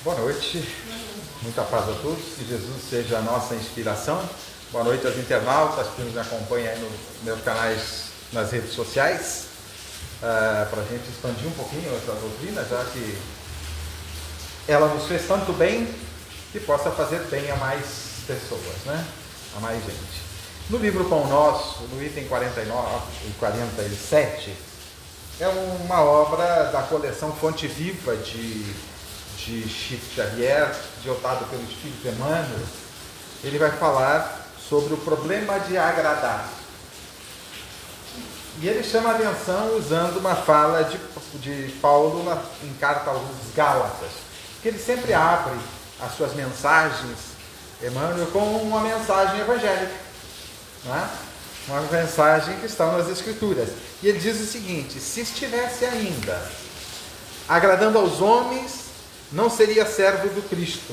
Boa noite, muita paz a todos, que Jesus seja a nossa inspiração. Boa noite aos internautas que nos acompanham aí nos meus canais nas redes sociais, para a gente expandir um pouquinho essa doutrina, já que ela nos fez tanto bem, que possa fazer bem a mais pessoas, né? A mais gente. No livro Pão Nosso, no item 49 e 47, é uma obra da coleção Fonte Viva de Chico Xavier, diotado pelo Espírito Emmanuel. Ele vai falar sobre o problema de agradar. E ele chama a atenção usando uma fala de Paulo em carta aos Gálatas, que ele sempre abre as suas mensagens, Emmanuel, com uma mensagem evangélica, não é? Uma mensagem que está nas Escrituras. E ele diz o seguinte: se estivesse ainda agradando aos homens, não seria servo do Cristo.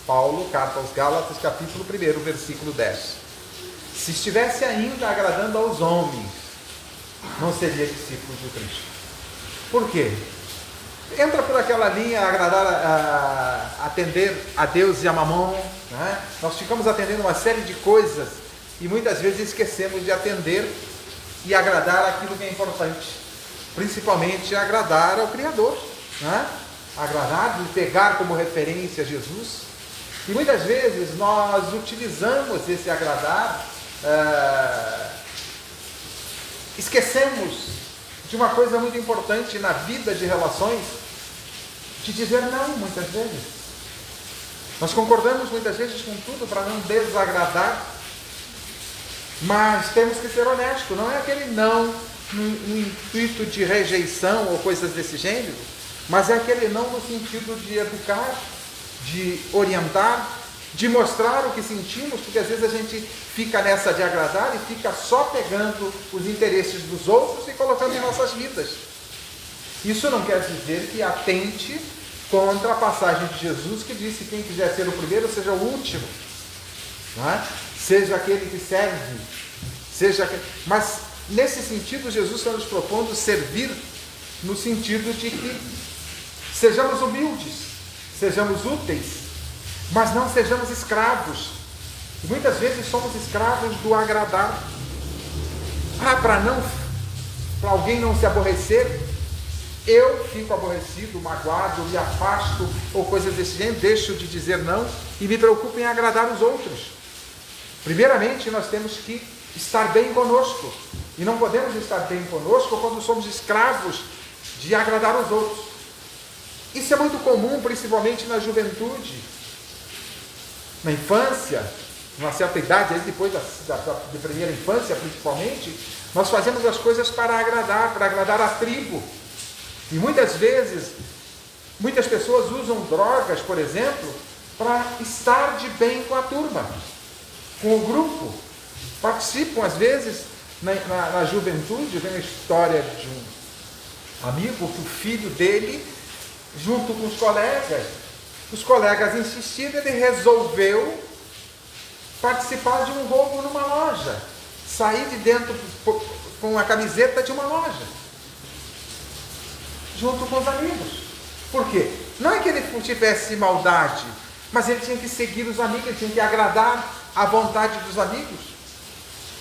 Paulo, carta aos Gálatas, capítulo 1, versículo 10. Se estivesse ainda agradando aos homens, não seria discípulo de Cristo. Por quê? Entra por aquela linha, atender a Deus e a Mamon, né? Nós ficamos atendendo uma série de coisas e muitas vezes esquecemos de atender e agradar aquilo que é importante, principalmente agradar ao Criador, né? Agradar e pegar como referência Jesus. E muitas vezes nós utilizamos esse agradar, esquecemos de uma coisa muito importante na vida de relações, de dizer não muitas vezes. Nós concordamos muitas vezes com tudo para não desagradar, mas temos que ser honestos. Não é aquele não no intuito de rejeição ou coisas desse gênero, mas é aquele não no sentido de educar, de orientar, de mostrar o que sentimos, porque às vezes a gente fica nessa de agradar e fica só pegando os interesses dos outros e colocando em nossas vidas. Isso não quer dizer que atente contra a passagem de Jesus que disse: quem quiser ser o primeiro, seja o último, não é? Seja aquele que serve, mas nesse sentido Jesus está nos propondo servir no sentido de que sejamos humildes, sejamos úteis, mas não sejamos escravos. E muitas vezes somos escravos do agradar. Para alguém não se aborrecer, eu fico aborrecido, magoado, me afasto, ou coisas desse gênero, deixo de dizer não e me preocupo em agradar os outros. Primeiramente, nós temos que estar bem conosco, e não podemos estar bem conosco quando somos escravos de agradar os outros. Isso é muito comum, principalmente na juventude, na infância, numa certa idade, depois de primeira infância principalmente, nós fazemos as coisas para agradar a tribo. E muitas vezes, muitas pessoas usam drogas, por exemplo, para estar de bem com a turma, com o grupo. Participam, às vezes, na juventude. Vem a história de um amigo que o filho dele, junto com os colegas insistiram, ele resolveu participar de um roubo numa loja, sair de dentro com a camiseta de uma loja, junto com os amigos. Por quê? Não é que ele tivesse maldade, mas ele tinha que seguir os amigos, ele tinha que agradar à vontade dos amigos.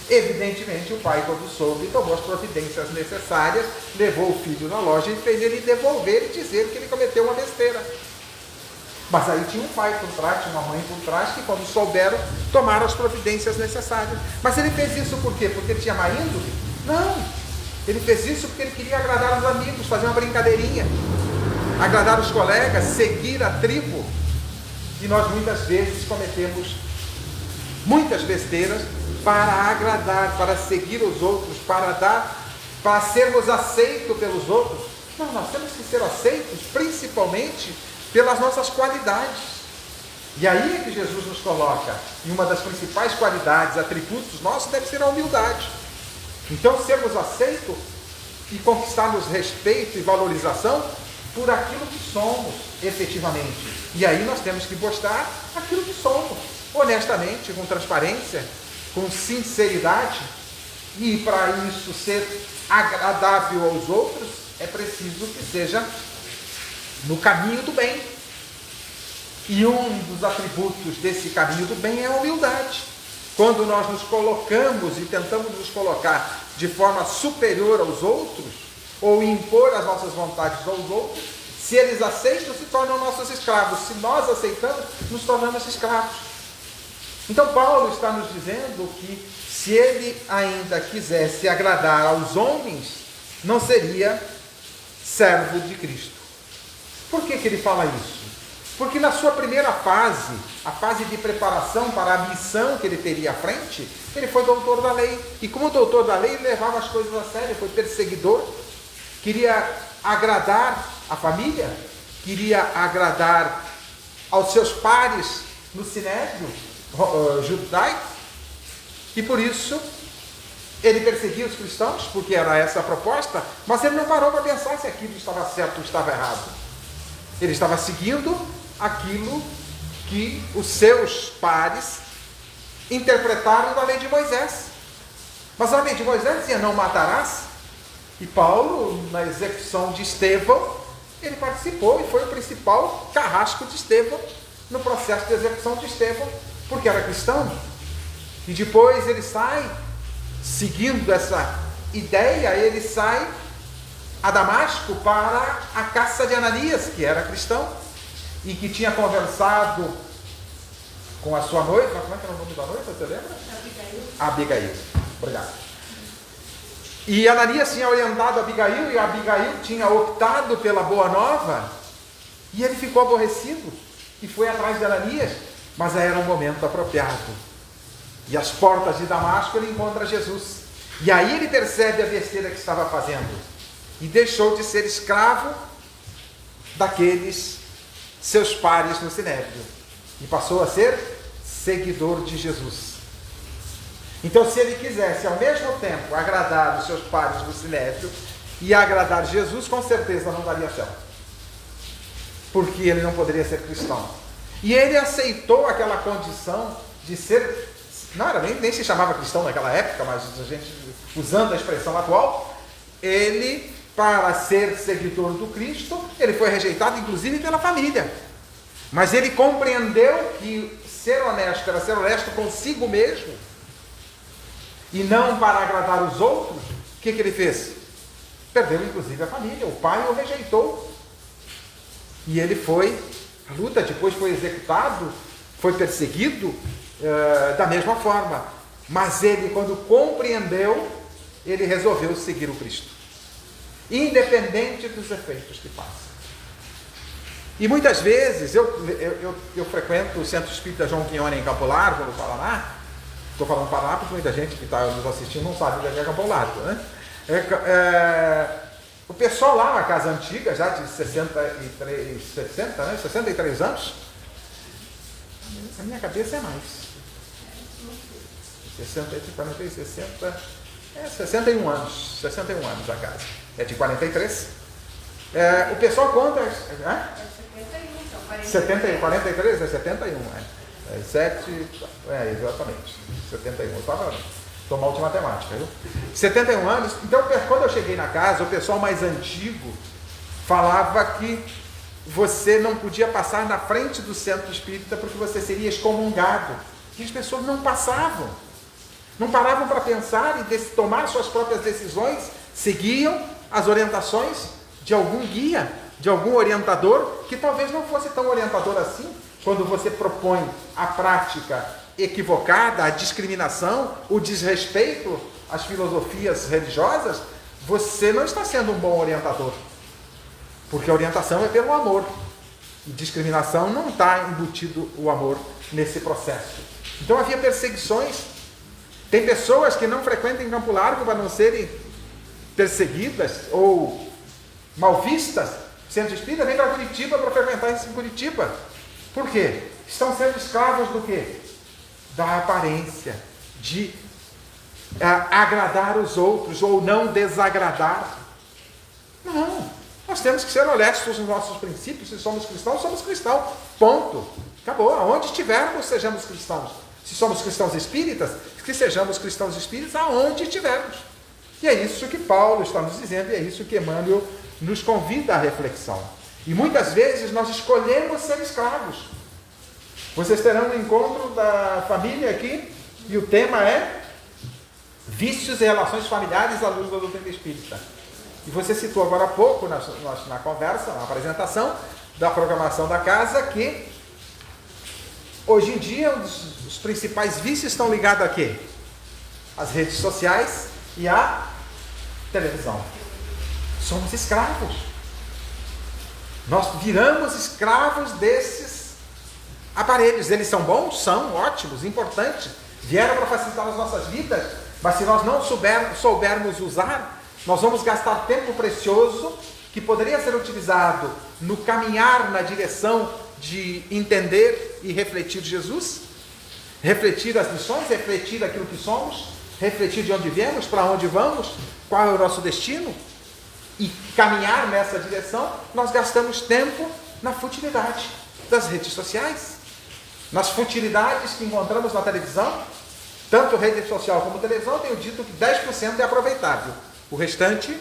Evidentemente, o pai, quando soube, tomou as providências necessárias, levou o filho na loja e fez ele devolver e dizer que ele cometeu uma besteira. Mas aí tinha um pai por trás, tinha uma mãe por trás, que quando souberam, tomaram as providências necessárias. Mas ele fez isso por quê? Porque ele tinha má índole? Não! Ele fez isso porque ele queria agradar os amigos, fazer uma brincadeirinha, agradar os colegas, seguir a tribo. E nós muitas vezes cometemos muitas besteiras para agradar, para seguir os outros, para sermos aceitos pelos outros. Não, nós temos que ser aceitos principalmente pelas nossas qualidades. E aí é que Jesus nos coloca, e uma das principais qualidades, atributos nossos, deve ser a humildade. Então, sermos aceitos e conquistarmos respeito e valorização por aquilo que somos efetivamente. E aí nós temos que mostrar aquilo que somos, honestamente, com transparência, com sinceridade. E para isso ser agradável aos outros, é preciso que seja no caminho do bem. E um dos atributos desse caminho do bem é a humildade. Quando nós nos colocamos e tentamos nos colocar de forma superior aos outros, ou impor as nossas vontades aos outros, se eles aceitam, se tornam nossos escravos. Se nós aceitamos, nos tornamos escravos. Então Paulo está nos dizendo que se ele ainda quisesse agradar aos homens, não seria servo de Cristo. Por que ele fala isso? Porque na sua primeira fase, a fase de preparação para a missão que ele teria à frente, ele foi doutor da lei. E como doutor da lei, ele levava as coisas a sério, foi perseguidor, queria agradar a família, queria agradar aos seus pares no sinédrio judaico, e por isso ele perseguia os cristãos, porque era essa a proposta, mas ele não parou para pensar se aquilo estava certo ou estava errado. Ele estava seguindo aquilo que os seus pares interpretaram da lei de Moisés. Mas a lei de Moisés dizia: não matarás. E Paulo, na execução de Estevão, ele participou e foi o principal carrasco de Estevão no processo de execução de Estevão, porque era cristão. E depois ele sai, seguindo essa ideia, ele sai a Damasco para a caça de Ananias, que era cristão, e que tinha conversado com a sua noiva. Como é que era o nome da noiva, você lembra? Abigail. Obrigado. E Ananias tinha orientado Abigail, e Abigail tinha optado pela boa nova, e ele ficou aborrecido, e foi atrás de Ananias, mas era um momento apropriado. E às portas de Damasco ele encontra Jesus, e aí ele percebe a besteira que estava fazendo, e deixou de ser escravo daqueles seus pares no sinédrio, e passou a ser seguidor de Jesus. Então, se ele quisesse ao mesmo tempo agradar os seus pares no sinédrio e agradar Jesus, com certeza não daria certo, porque ele não poderia ser cristão. E ele aceitou aquela condição de ser, não era nem se chamava cristão naquela época, mas a gente, usando a expressão atual, ele, para ser seguidor do Cristo, ele foi rejeitado inclusive pela família, mas ele compreendeu que ser honesto era ser honesto consigo mesmo e não para agradar os outros. O que ele fez? Perdeu inclusive a família, o pai o rejeitou, e ele foi à luta, depois foi executado, foi perseguido da mesma forma, mas ele, quando compreendeu, ele resolveu seguir o Cristo, independente dos efeitos que passa. E muitas vezes, eu frequento o Centro Espírita João Quinhone em Campo Largo, no Paraná. Estou falando Paraná porque muita gente que está nos assistindo não sabe o que é Campo Largo, né? O pessoal lá na casa antiga, já de 63 anos, a minha cabeça é mais. 60, entre 40 e 60, 61 anos. 61 anos a casa. É de 43. O pessoal conta. 43 é 71, 7, exatamente, 71, eu estou mal de matemática, viu? 71 anos. Então, quando eu cheguei na casa, o pessoal mais antigo falava que você não podia passar na frente do centro espírita porque você seria excomungado. E as pessoas não passavam, não paravam para pensar e tomar suas próprias decisões, seguiam as orientações de algum guia, de algum orientador, que talvez não fosse tão orientador assim. Quando você propõe a prática equivocada, a discriminação, o desrespeito às filosofias religiosas, você não está sendo um bom orientador, porque a orientação é pelo amor, e discriminação não está embutido o amor nesse processo. Então havia perseguições. Tem pessoas que não frequentam Campo Largo para não serem perseguidas ou mal vistas. O Centro Espírita vem para Curitiba para frequentar isso em Curitiba. Por quê? Estão sendo escravos do quê? Da aparência, de agradar os outros ou não desagradar. Não, nós temos que ser honestos nos nossos princípios. Se somos cristãos, ponto, acabou. Aonde estivermos, sejamos cristãos. Se somos cristãos espíritas, que sejamos cristãos espíritas aonde estivermos. E é isso que Paulo está nos dizendo, e é isso que Emmanuel nos convida à reflexão. E muitas vezes nós escolhemos ser escravos, Vocês terão um encontro da família aqui, e o tema é vícios e relações familiares à luz da doutrina espírita. E você citou agora há pouco, na conversa, na apresentação da programação da casa, que hoje em dia os principais vícios estão ligados a quê? As redes sociais e a televisão. Somos escravos. Nós viramos escravos desses aparelhos. Eles são bons? São ótimos, importantes. Vieram para facilitar as nossas vidas, mas se nós não soubermos usar, nós vamos gastar tempo precioso que poderia ser utilizado no caminhar na direção de entender e refletir Jesus, refletir as lições, refletir aquilo que somos, refletir de onde viemos, para onde vamos, qual é o nosso destino, e caminhar nessa direção. Nós gastamos tempo na futilidade das redes sociais, nas futilidades que encontramos na televisão. Tanto rede social como televisão, tenho dito que 10% é aproveitável, o restante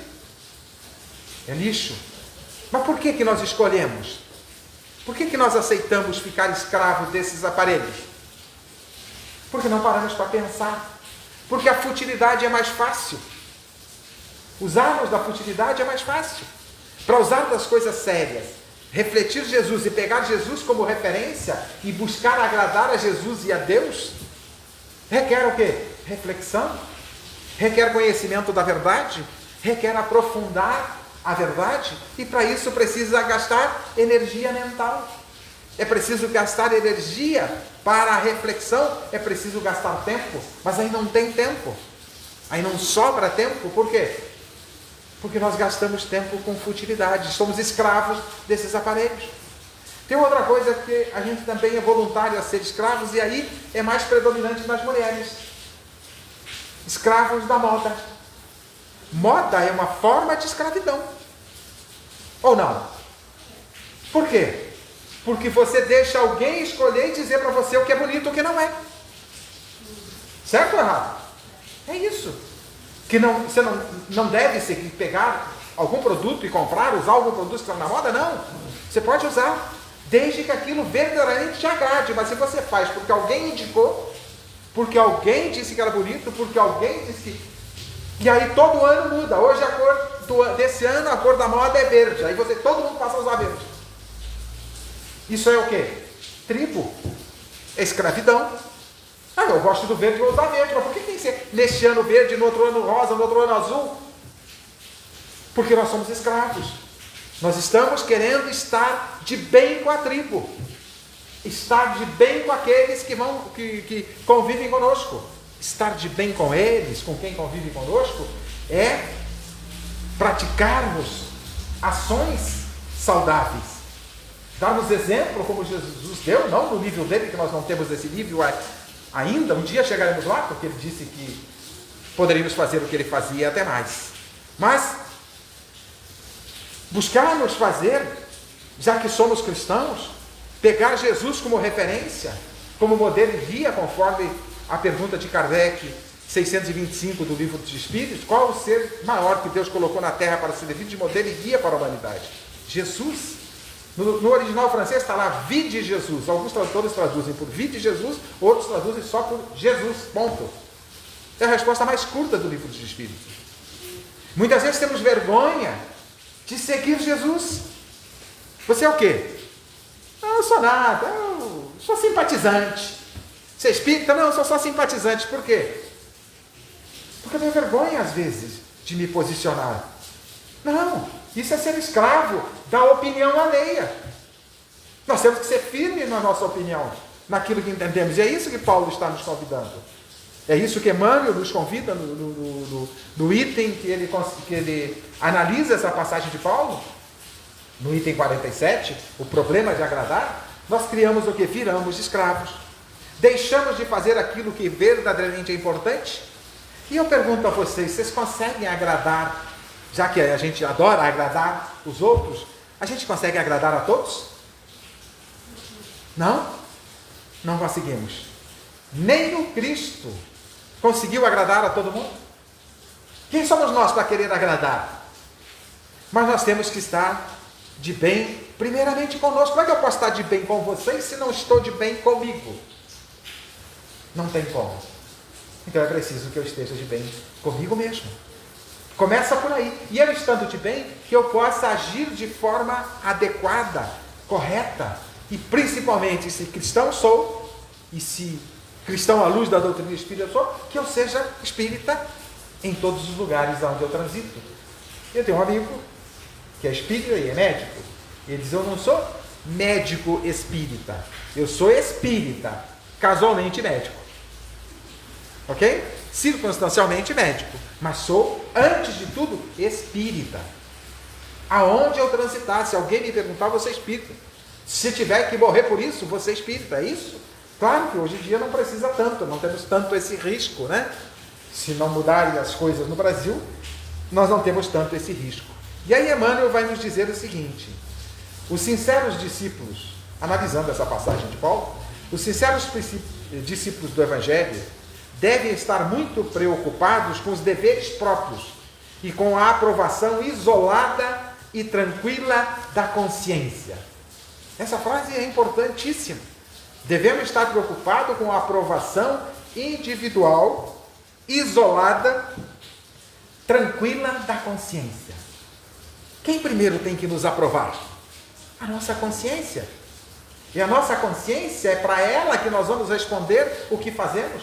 é lixo. Mas por que nós escolhemos? Por que nós aceitamos ficar escravos desses aparelhos? Porque não paramos para pensar. Porque a futilidade é mais fácil. Usarmos da futilidade é mais fácil. Para usar das coisas sérias, refletir Jesus e pegar Jesus como referência e buscar agradar a Jesus e a Deus, requer o quê? Reflexão, requer conhecimento da verdade, requer aprofundar a verdade, e para isso precisa gastar energia mental, é preciso gastar energia para a reflexão, é preciso gastar tempo, mas aí não tem tempo, aí não sobra tempo. Por quê? Porque nós gastamos tempo com futilidade, somos escravos desses aparelhos. Tem outra coisa que a gente também é voluntário a ser escravos, e aí é mais predominante nas mulheres. Escravos da moda. Moda é uma forma de escravidão. Ou não? Por quê? Porque você deixa alguém escolher e dizer para você o que é bonito e o que não é. Certo ou errado? É isso. Que você não deve seguir, pegar algum produto e comprar, usar algum produto que está na moda, não. Você pode usar, desde que aquilo verdadeiramente te agrade. Mas se você faz porque alguém indicou, porque alguém disse que era bonito, porque alguém disse que... E aí todo ano muda. Hoje a cor desse ano, a cor da moda é verde. Aí todo mundo passa a usar verde. Isso é o quê? Tribo. É escravidão. Ah, eu gosto do verde, vou usar verde. Mas por que tem que ser neste ano verde, no outro ano rosa, no outro ano azul? Porque nós somos escravos. Nós estamos querendo estar de bem com a tribo. Estar de bem com aqueles que convivem conosco. Estar de bem com eles, com quem convive conosco, é praticarmos ações saudáveis. Darmos exemplo como Jesus deu, não no nível dele, que nós não temos esse nível ainda. Um dia chegaremos lá, porque ele disse que poderíamos fazer o que ele fazia e até mais. Mas buscarmos fazer, já que somos cristãos, pegar Jesus como referência, como modelo e guia, conforme a pergunta de Kardec, 625 do Livro dos Espíritos: qual o ser maior que Deus colocou na Terra para servir de modelo e guia para a humanidade? Jesus. No original francês está lá, vide Jesus. Alguns tradutores traduzem por vide Jesus, outros traduzem só por Jesus, ponto. É a resposta mais curta do Livro dos Espíritos. Muitas vezes temos vergonha de seguir Jesus. Você é o quê? Não, eu sou nada, eu sou simpatizante. Você é espírita? Não, eu sou só simpatizante. Por quê? Porque eu tenho vergonha, às vezes, de me posicionar. Não, isso é ser escravo da opinião alheia. Nós temos que ser firmes na nossa opinião, naquilo que entendemos. E é isso que Paulo está nos convidando. É isso que Emmanuel nos convida no item que ele analisa essa passagem de Paulo. No item 47, o problema de agradar. Nós criamos o que? Viramos escravos. Deixamos de fazer aquilo que verdadeiramente é importante. E eu pergunto a vocês conseguem agradar, já que a gente adora agradar os outros, a gente consegue agradar a todos? Não? Não conseguimos. Nem o Cristo conseguiu agradar a todo mundo. Quem somos nós para querer agradar? Mas nós temos que estar de bem primeiramente conosco. Como é que eu posso estar de bem com vocês se não estou de bem comigo? Não tem como. Então é preciso que eu esteja de bem comigo mesmo. Começa por aí. E eu estando de bem, que eu possa agir de forma adequada, correta. E principalmente, se cristão sou, e se cristão à luz da doutrina espírita eu sou, que eu seja espírita em todos os lugares onde eu transito. Eu tenho um amigo que é espírita e é médico. Ele diz: eu não sou médico espírita, eu sou espírita, casualmente médico. Ok? Circunstancialmente médico, mas sou, antes de tudo, espírita. Aonde eu transitar, se alguém me perguntar, você é espírita. Se tiver que morrer por isso, você é espírita, é isso? Claro que hoje em dia não precisa tanto, não temos tanto esse risco, né? Se não mudarem as coisas no Brasil, nós não temos tanto esse risco. E aí Emmanuel vai nos dizer o seguinte: os sinceros discípulos, analisando essa passagem de Paulo, os sinceros discípulos do Evangelho devem estar muito preocupados com os deveres próprios e com a aprovação isolada e tranquila da consciência. Essa frase é importantíssima. Devemos estar preocupados com a aprovação individual, isolada, tranquila da consciência. Quem primeiro tem que nos aprovar? A nossa consciência. E a nossa consciência é para ela que nós vamos responder o que fazemos.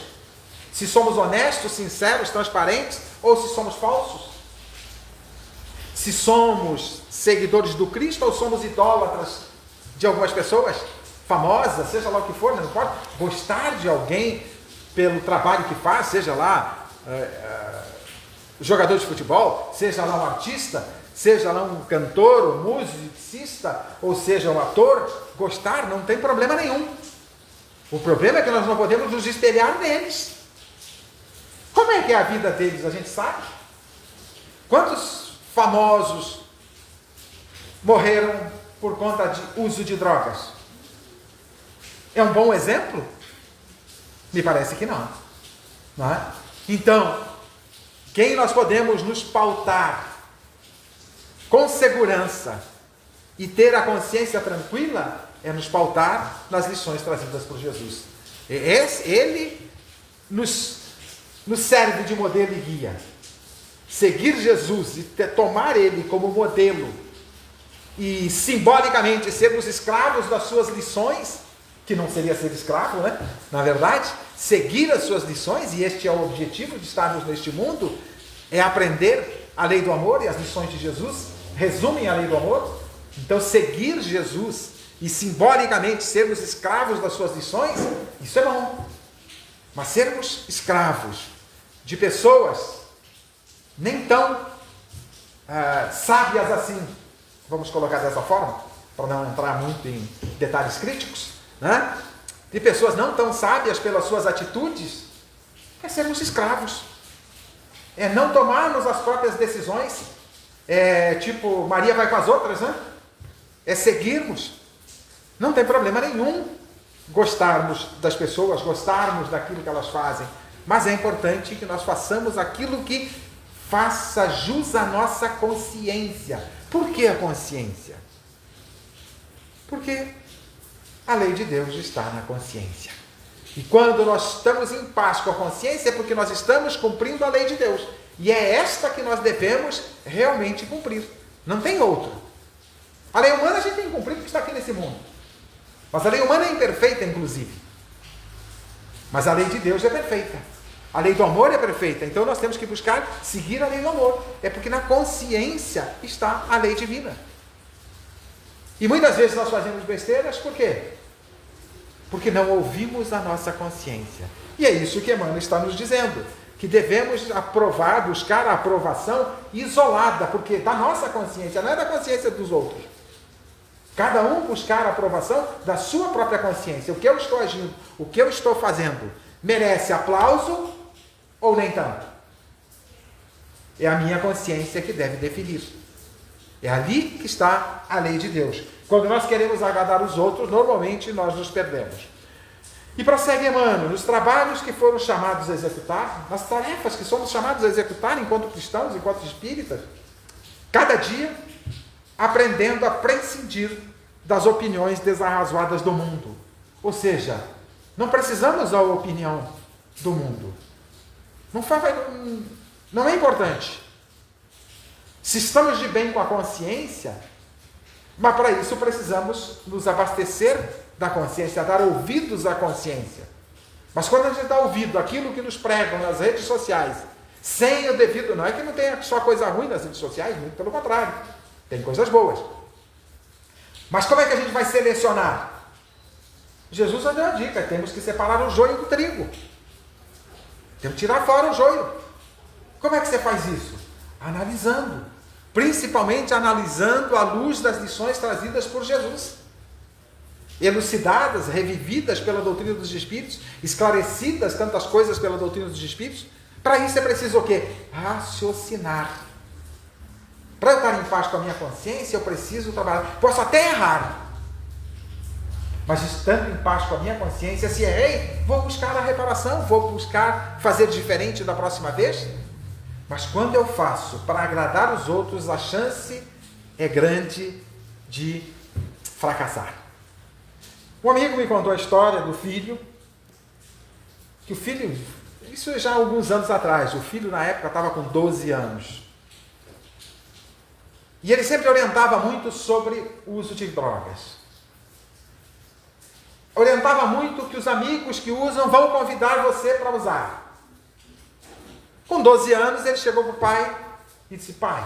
Se somos honestos, sinceros, transparentes, ou se somos falsos. Se somos seguidores do Cristo ou somos idólatras de algumas pessoas famosas, seja lá o que for, não importa. Gostar de alguém pelo trabalho que faz, seja lá jogador de futebol, seja lá um artista, seja lá um cantor, ou musicista, ou seja um ator, gostar não tem problema nenhum. O problema é que nós não podemos nos espelhar neles. Como é que é a vida deles? A gente sabe. Quantos famosos morreram por conta de uso de drogas? É um bom exemplo? Me parece que não. Não é? Então, quem nós podemos nos pautar com segurança e ter a consciência tranquila é nos pautar nas lições trazidas por Jesus. Ele nos serve de modelo e guia. Seguir Jesus e tomar Ele como modelo e simbolicamente sermos escravos das suas lições, que não seria ser escravo, né? Na verdade, seguir as suas lições, e este é o objetivo de estarmos neste mundo, é aprender a lei do amor, e as lições de Jesus resumem a lei do amor. Então, seguir Jesus e simbolicamente sermos escravos das suas lições, isso é bom. Mas sermos escravos de pessoas nem tão sábias assim, vamos colocar dessa forma, para não entrar muito em detalhes críticos, né? De pessoas não tão sábias pelas suas atitudes, é sermos escravos, é não tomarmos as próprias decisões, tipo Maria vai com as outras, né? É seguirmos. Não tem problema nenhum gostarmos das pessoas, gostarmos daquilo que elas fazem, mas é importante que nós façamos aquilo que faça jus à nossa consciência. Por que a consciência? Porque a lei de Deus está na consciência. E quando nós estamos em paz com a consciência, é porque nós estamos cumprindo a lei de Deus. E é esta que nós devemos realmente cumprir. Não tem outra. A lei humana a gente tem que cumprir porque está aqui nesse mundo. Mas a lei humana é imperfeita, inclusive. Mas a lei de Deus é perfeita. A lei do amor é perfeita. Então nós temos que buscar seguir a lei do amor. É porque na consciência está a lei divina. E muitas vezes nós fazemos besteiras, por quê? Porque não ouvimos a nossa consciência. E é isso que Emmanuel está nos dizendo, que devemos aprovar, buscar a aprovação isolada, porque da nossa consciência, não é da consciência dos outros. Cada um buscar a aprovação da sua própria consciência. O que eu estou agindo, o que eu estou fazendo, merece aplauso ou nem tanto? É a minha consciência que deve definir. É ali que está a lei de Deus. Quando nós queremos agradar os outros, normalmente nós nos perdemos. E prossegue Emmanuel, nos trabalhos que foram chamados a executar, nas tarefas que somos chamados a executar enquanto cristãos, enquanto espíritas, cada dia aprendendo a prescindir das opiniões desarrazoadas do mundo. Ou seja, não precisamos da opinião do mundo. Não é importante. Se estamos de bem com a consciência, mas para isso precisamos nos abastecer da consciência, dar ouvidos à consciência. Mas quando a gente dá ouvido àquilo que nos pregam nas redes sociais, sem o devido, não é que não tenha só coisa ruim nas redes sociais, muito pelo contrário, tem coisas boas. Mas como é que a gente vai selecionar? Jesus já deu a dica, temos que separar o joio do trigo. Temos que tirar fora o joio. Como é que você faz isso? Analisando. Principalmente analisando à luz das lições trazidas por Jesus. Elucidadas, revividas pela doutrina dos Espíritos, esclarecidas tantas coisas pela doutrina dos Espíritos. Para isso é preciso o quê? Raciocinar. Para eu estar em paz com a minha consciência, eu preciso trabalhar. Posso até errar. Mas estando em paz com a minha consciência, se errei, vou buscar a reparação, vou buscar fazer diferente da próxima vez. Mas quando eu faço para agradar os outros, a chance é grande de fracassar. Um amigo me contou a história do filho, que o filho, isso já há alguns anos atrás, o filho na época estava com 12 anos. E ele sempre orientava muito sobre o uso de drogas. Orientava muito que os amigos que usam vão convidar você para usar. Com 12 anos, ele chegou para o pai e disse: pai,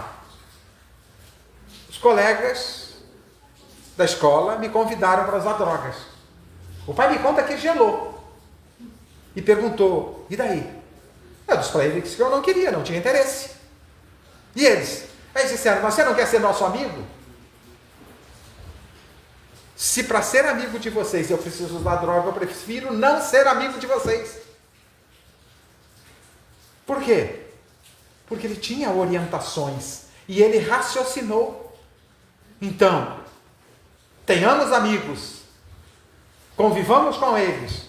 os colegas da escola me convidaram para usar drogas. O pai me conta que gelou. E perguntou: e daí? Eu disse para ele que eu não queria, não tinha interesse. E eles? Aí disseram: mas você não quer ser nosso amigo? Se para ser amigo de vocês eu preciso usar droga, eu prefiro não ser amigo de vocês. Por quê? Porque ele tinha orientações e ele raciocinou. Então, tenhamos amigos, convivamos com eles,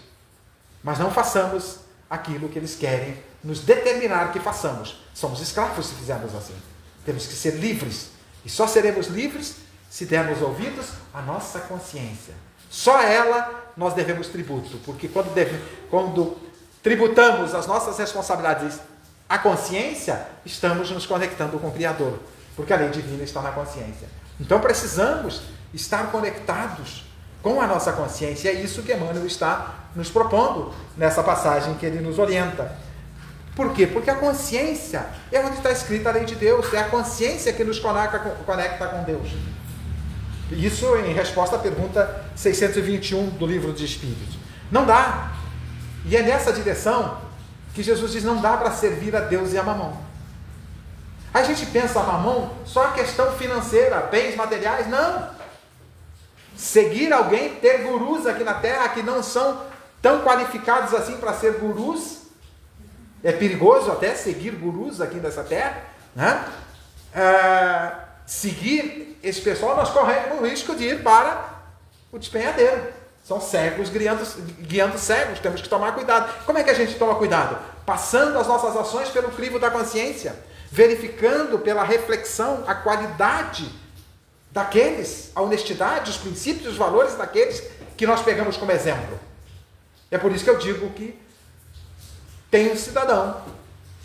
mas não façamos aquilo que eles querem nos determinar que façamos. Somos escravos se fizermos assim. Temos que ser livres. E só seremos livres se dermos ouvidos à nossa consciência. Só a ela nós devemos tributo. Porque quando tributamos as nossas responsabilidades à consciência, estamos nos conectando com o Criador. Porque a lei divina está na consciência. Então precisamos estar conectados com a nossa consciência. É isso que Emmanuel está nos propondo nessa passagem que ele nos orienta. Por quê? Porque a consciência é onde está escrita a lei de Deus. É a consciência que nos conecta com Deus. Isso em resposta à pergunta 621 do Livro dos Espíritos. Não dá. E é nessa direção que Jesus diz: não dá para servir a Deus e a Mamon. A gente pensa a Mamon só a questão financeira, bens materiais. Não. Seguir alguém, ter gurus aqui na Terra que não são tão qualificados assim para ser gurus. É perigoso até seguir gurus aqui nessa terra, né? Seguir esse pessoal, nós corremos o risco de ir para o despenhadeiro. São cegos guiando cegos, temos que tomar cuidado. Como é que a gente toma cuidado? Passando as nossas ações pelo crivo da consciência, verificando pela reflexão a qualidade daqueles, a honestidade, os princípios, os valores daqueles que nós pegamos como exemplo. É por isso que eu digo que tem um cidadão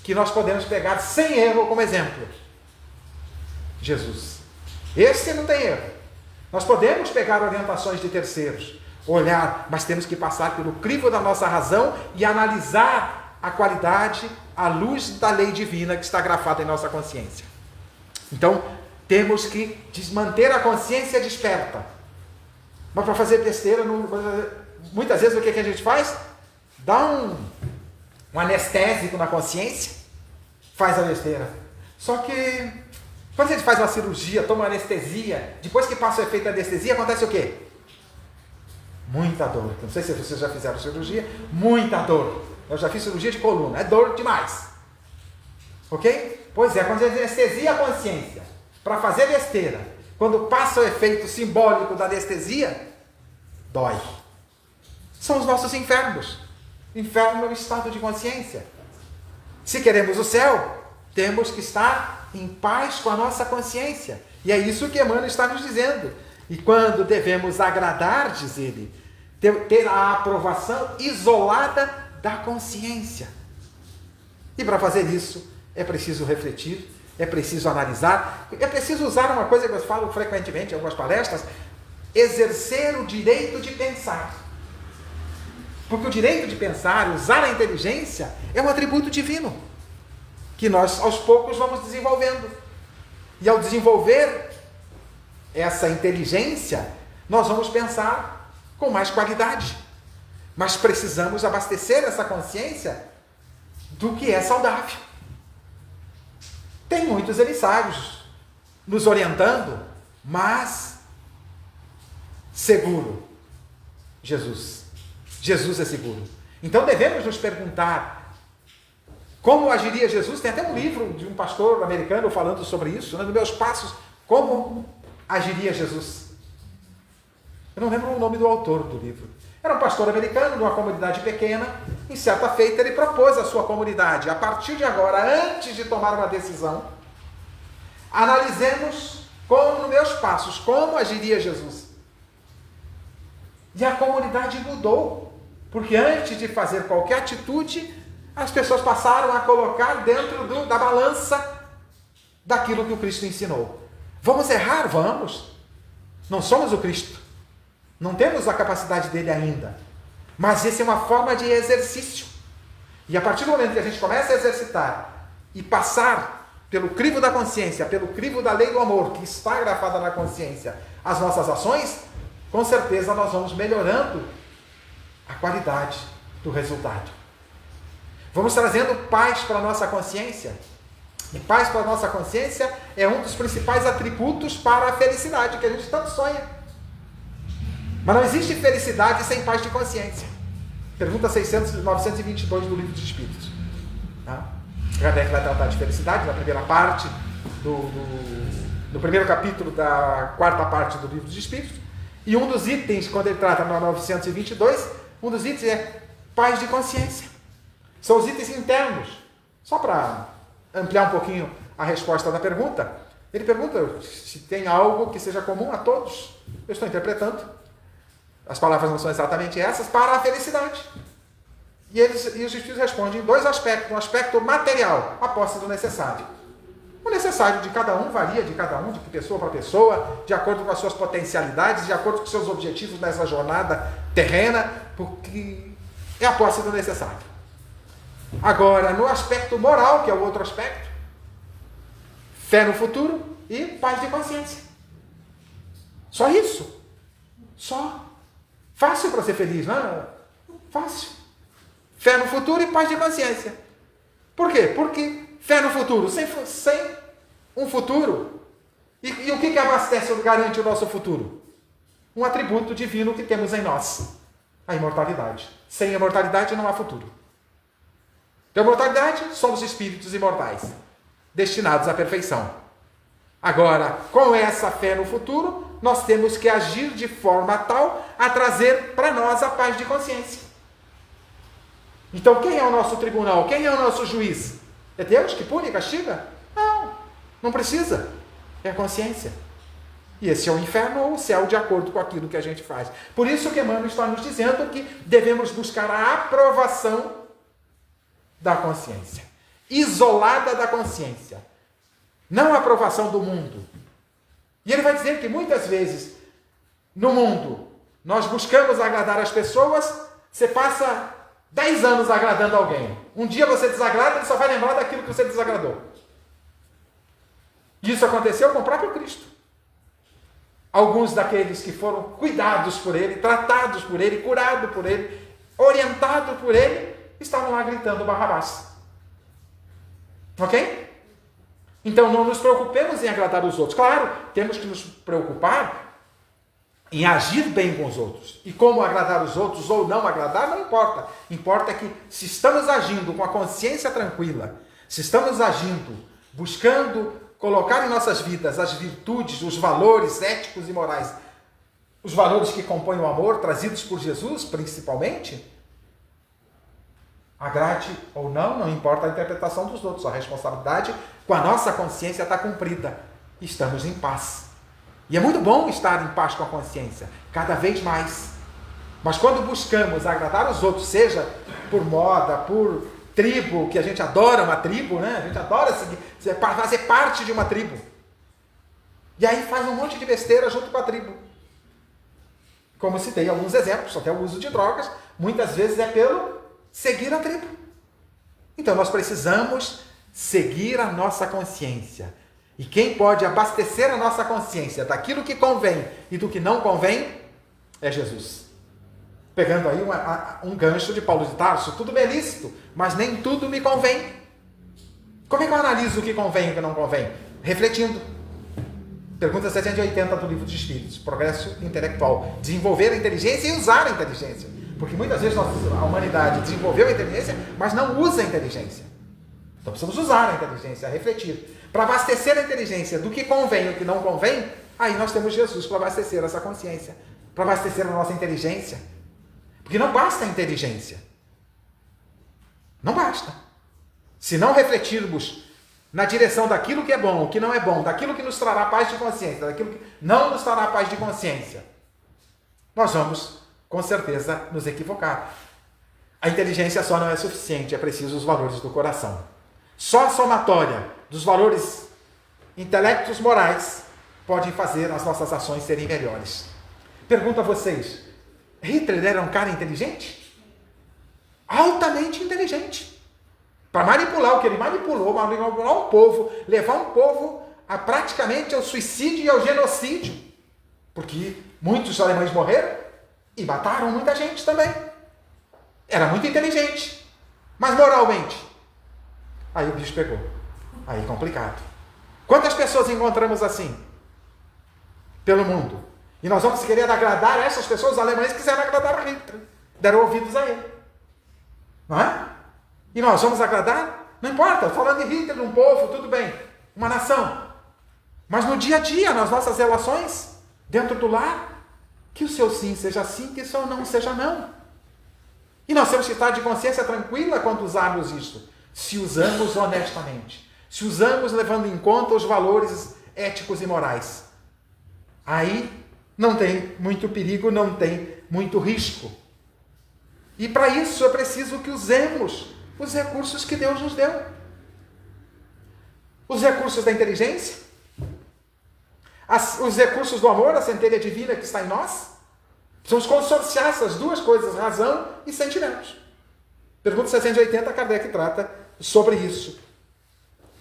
que nós podemos pegar sem erro como exemplo: Jesus. Esse não tem erro. Nós podemos pegar orientações de terceiros, olhar, mas temos que passar pelo crivo da nossa razão e analisar a qualidade à luz da lei divina que está grafada em nossa consciência. Então, temos que manter a consciência desperta. Mas para fazer besteira, muitas vezes o que a gente faz? Dá um anestésico na consciência, faz a besteira. Só que, quando a gente faz uma cirurgia, toma uma anestesia, depois que passa o efeito da anestesia, acontece o quê? Muita dor. Não sei se vocês já fizeram cirurgia, muita dor. Eu já fiz cirurgia de coluna, é dor demais. Ok? Pois é, quando a gente anestesia a consciência para fazer besteira, quando passa o efeito simbólico da anestesia, dói. São os nossos infernos. Inferno é o estado de consciência. Se queremos o céu, temos que estar em paz com a nossa consciência. E é isso que Emmanuel está nos dizendo. E quando devemos agradar, diz ele, ter a aprovação isolada da consciência. E para fazer isso, é preciso refletir, é preciso analisar, é preciso usar uma coisa que eu falo frequentemente em algumas palestras, exercer o direito de pensar. Porque o direito de pensar, usar a inteligência, é um atributo divino, que nós aos poucos vamos desenvolvendo. E ao desenvolver essa inteligência, nós vamos pensar com mais qualidade. Mas precisamos abastecer essa consciência do que é saudável. Tem muitos emissários nos orientando, mas seguro, Jesus. Jesus é seguro. Então devemos nos perguntar como agiria Jesus. Tem até um livro de um pastor americano falando sobre isso, né? Nos meus passos, como agiria Jesus. Eu não lembro o nome do autor do livro. Era um pastor americano de uma comunidade pequena. Em certa feita ele propôs à sua comunidade: a partir de agora, antes de tomar uma decisão, analisemos como nos meus passos, como agiria Jesus. E a comunidade mudou, porque antes de fazer qualquer atitude, as pessoas passaram a colocar dentro da balança daquilo que o Cristo ensinou. Vamos errar? Vamos. Não somos o Cristo. Não temos a capacidade dele ainda. Mas essa é uma forma de exercício. E a partir do momento que a gente começa a exercitar e passar pelo crivo da consciência, pelo crivo da lei do amor, que está grafada na consciência, as nossas ações, com certeza nós vamos melhorando a qualidade do resultado. Vamos trazendo paz para a nossa consciência. E paz para a nossa consciência é um dos principais atributos para a felicidade, que a gente tanto sonha. Mas não existe felicidade sem paz de consciência. Pergunta 922 do Livro dos Espíritos. Kardec vai tratar de felicidade na primeira parte, no primeiro capítulo da quarta parte do Livro dos Espíritos. E um dos itens, quando ele trata no 922, um dos itens é paz de consciência. São os itens internos. Só para ampliar um pouquinho a resposta da pergunta, ele pergunta se tem algo que seja comum a todos. Eu estou interpretando. As palavras não são exatamente essas, para a felicidade. E os espíritos respondem em dois aspectos. Um aspecto material, a posse do necessário. O necessário de cada um varia de cada um, de pessoa para pessoa, de acordo com as suas potencialidades, de acordo com os seus objetivos nessa jornada terrena, porque é a posse do necessário. Agora, no aspecto moral, que é o outro aspecto, fé no futuro e paz de consciência. Só isso. Só. Fácil para ser feliz, não é? Fácil. Fé no futuro e paz de consciência. Por quê? Porque fé no futuro, sem um futuro. E o que abastece ou garante o nosso futuro? Um atributo divino que temos em nós. A imortalidade. Sem imortalidade não há futuro. Sem imortalidade, somos espíritos imortais, destinados à perfeição. Agora, com essa fé no futuro, nós temos que agir de forma tal a trazer para nós a paz de consciência. Então, quem é o nosso tribunal? Quem é o nosso juiz? É Deus que pune e castiga? Não, não precisa. É a consciência. E esse é o inferno ou o céu, de acordo com aquilo que a gente faz. Por isso que Emmanuel está nos dizendo que devemos buscar a aprovação da consciência, isolada da consciência, não a aprovação do mundo. E ele vai dizer que muitas vezes no mundo nós buscamos agradar as pessoas, você passa 10 anos agradando alguém, um dia você desagrada, ele só vai lembrar daquilo que você desagradou. Isso aconteceu com o próprio Cristo. Alguns daqueles que foram cuidados por ele, tratados por ele, curados por ele, orientados por ele, estavam lá gritando Barrabás. Ok? Então não nos preocupemos em agradar os outros. Claro, temos que nos preocupar em agir bem com os outros. E como agradar os outros ou não agradar, não importa. Importa que se estamos agindo com a consciência tranquila, se estamos agindo, buscando colocar em nossas vidas as virtudes, os valores éticos e morais, os valores que compõem o amor, trazidos por Jesus, principalmente, agrade ou não, não importa a interpretação dos outros, a responsabilidade com a nossa consciência está cumprida. Estamos em paz. E é muito bom estar em paz com a consciência, cada vez mais. Mas quando buscamos agradar os outros, seja por moda, por tribo, que a gente adora uma tribo, né? A gente adora fazer parte de uma tribo. E aí faz um monte de besteira junto com a tribo. Como citei alguns exemplos, até o uso de drogas, muitas vezes é pelo seguir a tribo. Então nós precisamos seguir a nossa consciência. E quem pode abastecer a nossa consciência daquilo que convém e do que não convém é Jesus. Pegando aí um gancho de Paulo de Tarso, tudo me é lícito, mas nem tudo me convém. Como é que eu analiso o que convém e o que não convém? Refletindo. Pergunta 780 do Livro dos Espíritos, progresso intelectual. Desenvolver a inteligência e usar a inteligência. Porque muitas vezes a humanidade desenvolveu a inteligência, mas não usa a inteligência. Então precisamos usar a inteligência, refletir. Para abastecer a inteligência do que convém e o que não convém, aí nós temos Jesus para abastecer essa consciência, para abastecer a nossa inteligência. Porque não basta a inteligência. Não basta. Se não refletirmos na direção daquilo que é bom, o que não é bom, daquilo que nos trará paz de consciência, daquilo que não nos trará paz de consciência, nós vamos, com certeza, nos equivocar. A inteligência só não é suficiente, é preciso os valores do coração. Só a somatória dos valores intelectos morais podem fazer as nossas ações serem melhores. Pergunto a vocês, Hitler era um cara inteligente? Altamente inteligente. Para manipular o que ele manipulou, manipular um povo, levar um povo a praticamente ao suicídio e ao genocídio. Porque muitos alemães morreram e mataram muita gente também. Era muito inteligente. Mas moralmente, aí o bicho pegou. Aí é complicado. Quantas pessoas encontramos assim? Pelo mundo. E nós vamos querer agradar essas pessoas, os alemães quiseram agradar a Hitler. Deram ouvidos a ele. Não é? E nós vamos agradar? Não importa, falando de Hitler, um povo, tudo bem. Uma nação. Mas no dia a dia, nas nossas relações, dentro do lar, que o seu sim seja sim, que o seu não seja não. E nós temos que estar de consciência tranquila quando usarmos isso. Se usamos honestamente. Se usamos levando em conta os valores éticos e morais. Aí não tem muito perigo, não tem muito risco. E para isso é preciso que usemos os recursos que Deus nos deu. Os recursos da inteligência, os recursos do amor, a centelha divina que está em nós. Precisamos consorciar essas duas coisas, razão e sentimentos. Pergunta 680, Kardec trata sobre isso.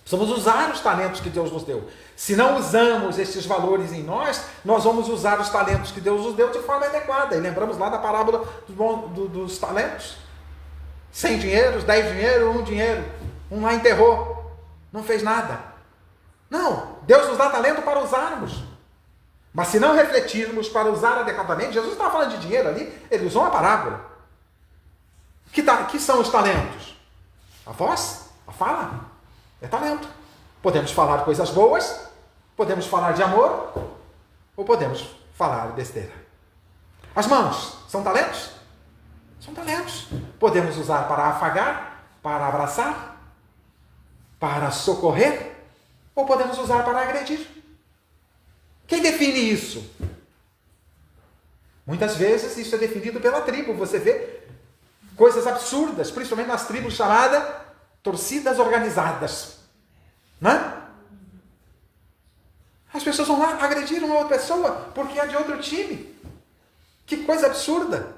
Precisamos usar os talentos que Deus nos deu. Se não usamos estes valores em nós, nós vamos usar os talentos que Deus nos deu de forma adequada. E lembramos lá da parábola dos talentos. 100 dinheiros, 10 dinheiro, 1 dinheiro. Um lá enterrou. Não fez nada. Não, Deus nos dá talento para usarmos. Mas se não refletirmos para usar adequadamente, Jesus estava falando de dinheiro ali, ele usou uma parábola. Que são os talentos? A voz, a fala, é talento. Podemos falar coisas boas, podemos falar de amor, ou podemos falar besteira. As mãos, são talentos? São talentos. Podemos usar para afagar, para abraçar, para socorrer, ou podemos usar para agredir. Quem define isso? Muitas vezes isso é definido pela tribo. Você vê coisas absurdas, principalmente nas tribos chamadas torcidas organizadas. Né? As pessoas vão lá agredir uma outra pessoa porque é de outro time. Que coisa absurda.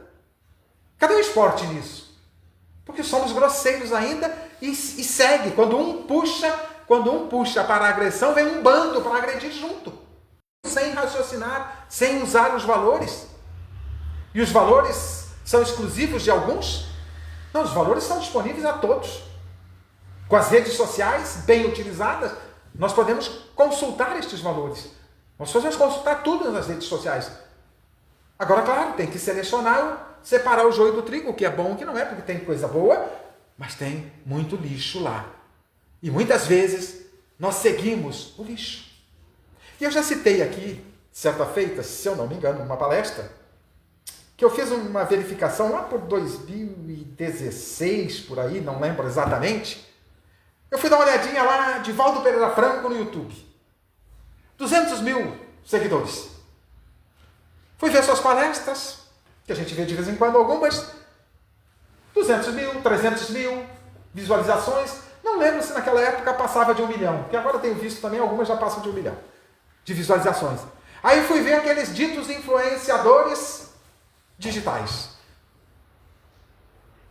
Cadê o esporte nisso? Porque somos grosseiros ainda e segue. Quando um puxa para a agressão, vem um bando para agredir junto. Sem raciocinar, sem usar os valores. E os valores são exclusivos de alguns? Não, os valores são disponíveis a todos. Com as redes sociais bem utilizadas, nós podemos consultar estes valores. Nós podemos consultar tudo nas redes sociais. Agora, claro, tem que selecionar, separar o joio do trigo, o que é bom e o que não é, porque tem coisa boa, mas tem muito lixo lá. E muitas vezes nós seguimos o lixo. E eu já citei aqui, certa feita, se eu não me engano, numa palestra, que eu fiz uma verificação lá por 2016, por aí, não lembro exatamente. Eu fui dar uma olhadinha lá de Valdo Pereira Franco no YouTube. 200 mil seguidores. Fui ver suas palestras, que a gente vê de vez em quando algumas, 200 mil, 300 mil visualizações. Não lembro se naquela época passava de 1 milhão, que agora tenho visto também, algumas já passam de 1 milhão de visualizações. Aí fui ver aqueles ditos influenciadores digitais.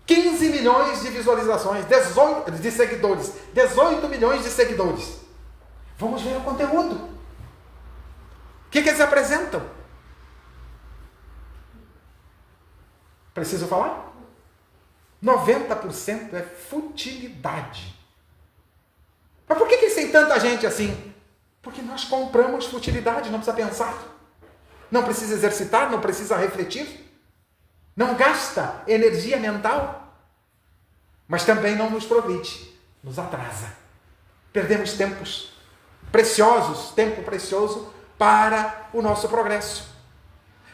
15 milhões de visualizações, 18 de seguidores, 18 milhões de seguidores. Vamos ver o conteúdo. O que eles apresentam? Preciso falar? 90% é futilidade. Mas por que eles têm tanta gente assim? Porque nós compramos futilidade, não precisa pensar. Não precisa exercitar, não precisa refletir. Não gasta energia mental, mas também não nos progride, nos atrasa. Perdemos tempos preciosos, tempo precioso para o nosso progresso,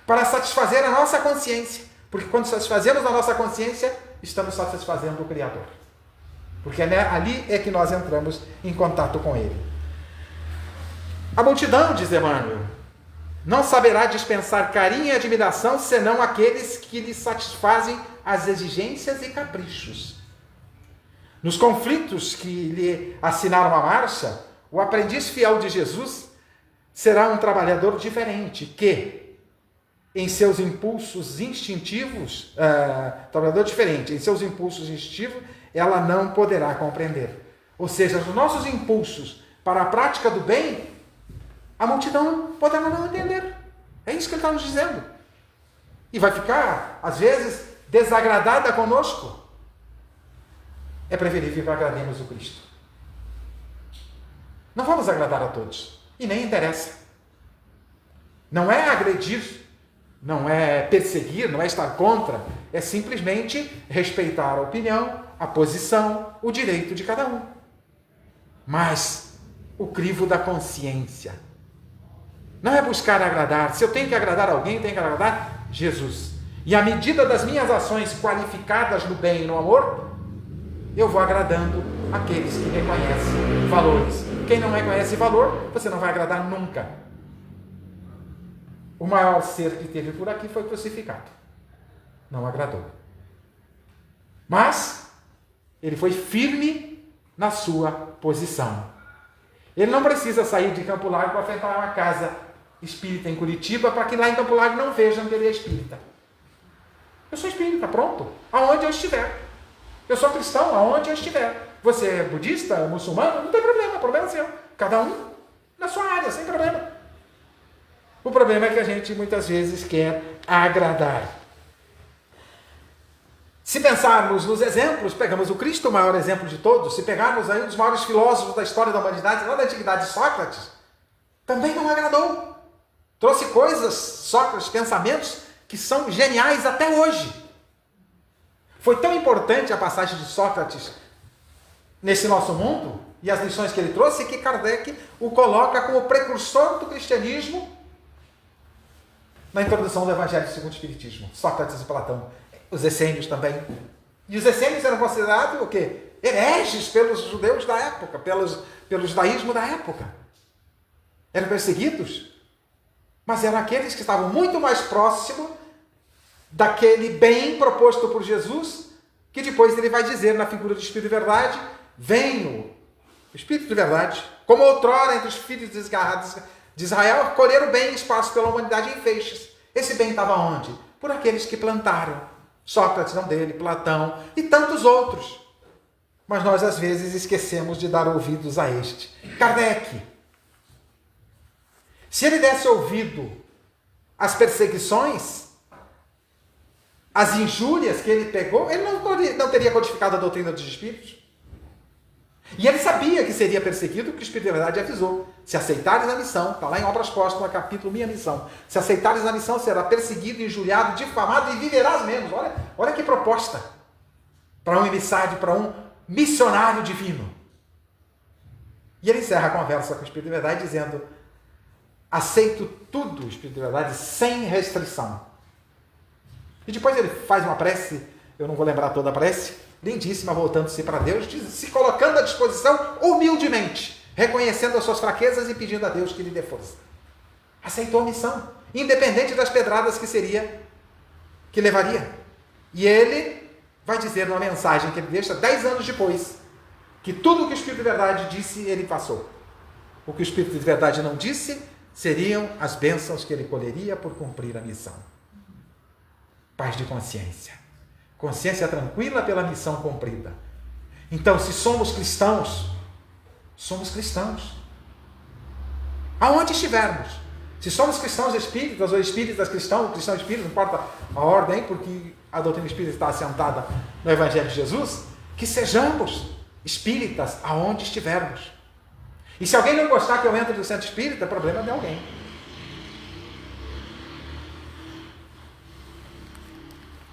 para satisfazer a nossa consciência, porque quando satisfazemos a nossa consciência, estamos satisfazendo o Criador, porque ali é que nós entramos em contato com Ele. A multidão, diz Emmanuel, não saberá dispensar carinho e admiração senão aqueles que lhe satisfazem as exigências e caprichos. Nos conflitos que lhe assinaram a marcha, o aprendiz fiel de Jesus será um trabalhador diferente, que, em seus impulsos instintivos, ela não poderá compreender. Ou seja, os nossos impulsos para a prática do bem, a multidão poderá não entender. É isso que ele está nos dizendo. E vai ficar, às vezes, desagradada conosco. É preferível que agrademos o Cristo. Não vamos agradar a todos. E nem interessa. Não é agredir, não é perseguir, não é estar contra. É simplesmente respeitar a opinião, a posição, o direito de cada um. Mas o crivo da consciência não é buscar agradar. Se eu tenho que agradar alguém, eu tenho que agradar Jesus. E à medida das minhas ações qualificadas no bem e no amor, eu vou agradando aqueles que reconhecem valores. Quem não reconhece valor, você não vai agradar nunca. O maior ser que teve por aqui foi crucificado. Não agradou. Mas ele foi firme na sua posição. Ele não precisa sair de Campo Largo para frequentar uma casa espírita em Curitiba para que lá em Campo Largo não vejam que ele é espírita. Eu sou espírita, pronto. Aonde eu estiver. Eu sou cristão, aonde eu estiver. Você é budista, muçulmano? Não tem problema, o problema é seu. Cada um na sua área, sem problema. O problema é que a gente muitas vezes quer agradar. Se pensarmos nos exemplos, pegamos o Cristo, o maior exemplo de todos, se pegarmos aí um dos maiores filósofos da história da humanidade, lá da antiguidade, Sócrates, também não agradou. Trouxe coisas, Sócrates, pensamentos que são geniais até hoje. Foi tão importante a passagem de Sócrates nesse nosso mundo e as lições que ele trouxe que Kardec o coloca como precursor do cristianismo na introdução do Evangelho segundo o Espiritismo. Sócrates e Platão. Os essênios também. E os essênios eram considerados o quê? Hereges pelos judeus da época, pelo judaísmo da época. Eram perseguidos, mas eram aqueles que estavam muito mais próximos daquele bem proposto por Jesus, que depois ele vai dizer na figura do Espírito de Verdade: venho, o Espírito de Verdade, como outrora entre os filhos desgarrados de Israel, colher o bem espaço pela humanidade em feixes. Esse bem estava onde? Por aqueles que plantaram. Sócrates, não dele, Platão e tantos outros. Mas nós às vezes esquecemos de dar ouvidos a este. Kardec. Se ele desse ouvido às perseguições, às injúrias que ele pegou, ele não teria codificado a doutrina dos espíritos. E ele sabia que seria perseguido, porque o Espírito de Verdade avisou. Se aceitares a missão, está lá em Obras Póstumas, capítulo Minha Missão. Se aceitares a missão, será perseguido, injuriado, difamado e viverás menos. Olha que proposta para um emissário, para um missionário divino. E ele encerra a conversa com o Espírito de Verdade dizendo: aceito tudo, Espírito de Verdade, sem restrição. E depois ele faz uma prece, eu não vou lembrar toda a prece, lindíssima, voltando-se para Deus, se colocando à disposição humildemente, reconhecendo as suas fraquezas e pedindo a Deus que lhe dê força. Aceitou a missão, independente das pedradas que levaria. E ele vai dizer numa mensagem que ele deixa 10 anos depois, que tudo o que o Espírito de Verdade disse, ele passou. O que o Espírito de Verdade não disse, seriam as bênçãos que ele colheria por cumprir a missão. Paz de consciência. Consciência tranquila pela missão cumprida. Então, se somos cristãos, somos cristãos. Aonde estivermos. Se somos cristãos espíritas ou espíritas cristãos, cristão espírita, não importa a ordem, porque a doutrina espírita está assentada no Evangelho de Jesus, que sejamos espíritas aonde estivermos. E se alguém não gostar que eu entre no centro espírita, é problema de alguém.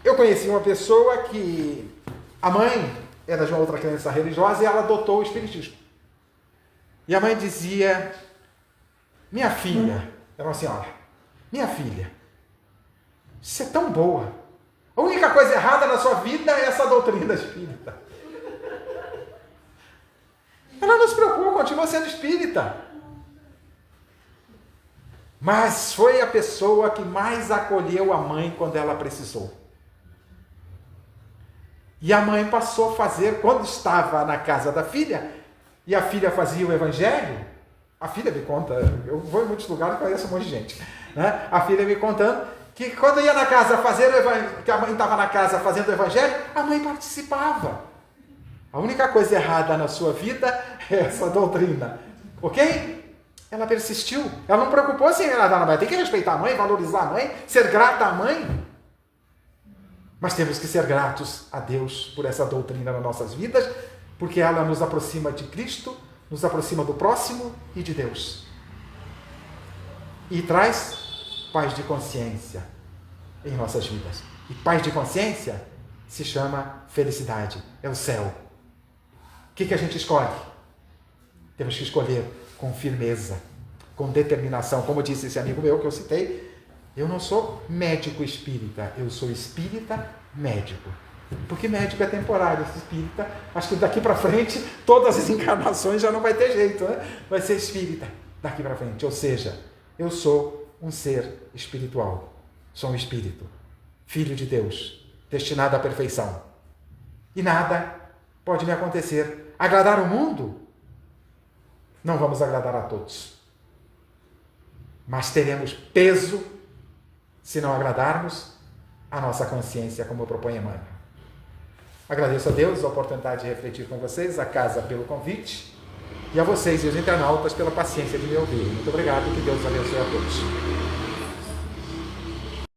Eu conheci uma pessoa que a mãe era de uma outra crença religiosa e ela adotou o espiritismo. E a mãe dizia: minha filha, era uma senhora, minha filha, você é tão boa. A única coisa errada na sua vida é essa doutrina espírita. Ela não se preocupa, continua sendo espírita. Mas foi a pessoa que mais acolheu a mãe quando ela precisou. E a mãe passou a fazer, quando estava na casa da filha, e a filha fazia o evangelho, a filha me conta, eu vou em muitos lugares e conheço um monte de gente, né? A filha me contando que quando ia na casa fazer o evangelho, que a mãe estava na casa fazendo o evangelho, a mãe participava. A única coisa errada na sua vida é essa doutrina. Ok? Ela persistiu. Ela não preocupou se agradar na mãe. Tem que respeitar a mãe, valorizar a mãe, ser grata à mãe. Mas temos que ser gratos a Deus por essa doutrina nas nossas vidas, porque ela nos aproxima de Cristo, nos aproxima do próximo e de Deus. E traz paz de consciência em nossas vidas. E paz de consciência se chama felicidade. É o céu. O que a gente escolhe? Temos que escolher com firmeza, com determinação. Como disse esse amigo meu que eu citei, eu não sou médico espírita, eu sou espírita médico. Porque médico é temporário, espírita, acho que daqui para frente, todas as encarnações já não vai ter jeito, né? Vai ser espírita daqui para frente. Ou seja, eu sou um ser espiritual, sou um espírito, filho de Deus, destinado à perfeição. E nada pode me acontecer. Agradar o mundo? Não vamos agradar a todos. Mas teremos peso se não agradarmos a nossa consciência, como propõe Emmanuel. Agradeço a Deus a oportunidade de refletir com vocês, a casa pelo convite, e a vocês e os internautas pela paciência de me ouvir. Muito obrigado e que Deus abençoe a todos.